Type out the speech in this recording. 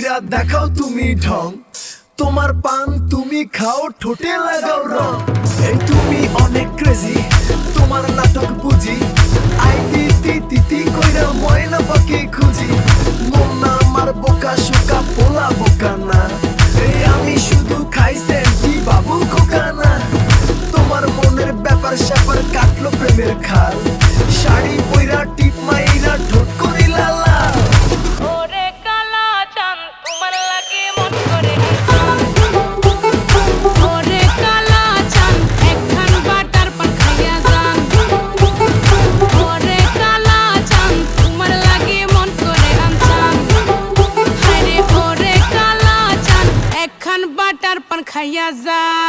কইরা দেখাও তুমি ঢং তোমার পান তুমি খাও ঠোঁটে লাগাও রং এই তুমি অনেক ক্রেজি তোমার নাটক বুঝি আই তিতি তিতি কইরা ময়না পাখি খুঁজি মন না আমার বোকা শোকা পোলা বোকা না এই আমি শুধু খাই সেন্টি বাবু খোকা না তোমার মনের ব্যাপার স্যাপার কাটলো প্রেমের খাল শাড়ি পইরা টিপ মাইরা ঠোঁট করিলা লাল ওরে কালা চাঁদ তোমার লাগে মন করে ওরে কালা চাঁদ একখান বাটার পান খাইয়া যান ওরে কালা চাঁদ তোমার লাগে মন করে আনছান হায়রে ওরে কালা চাঁদ একখান বাটার পান খাইয়া যান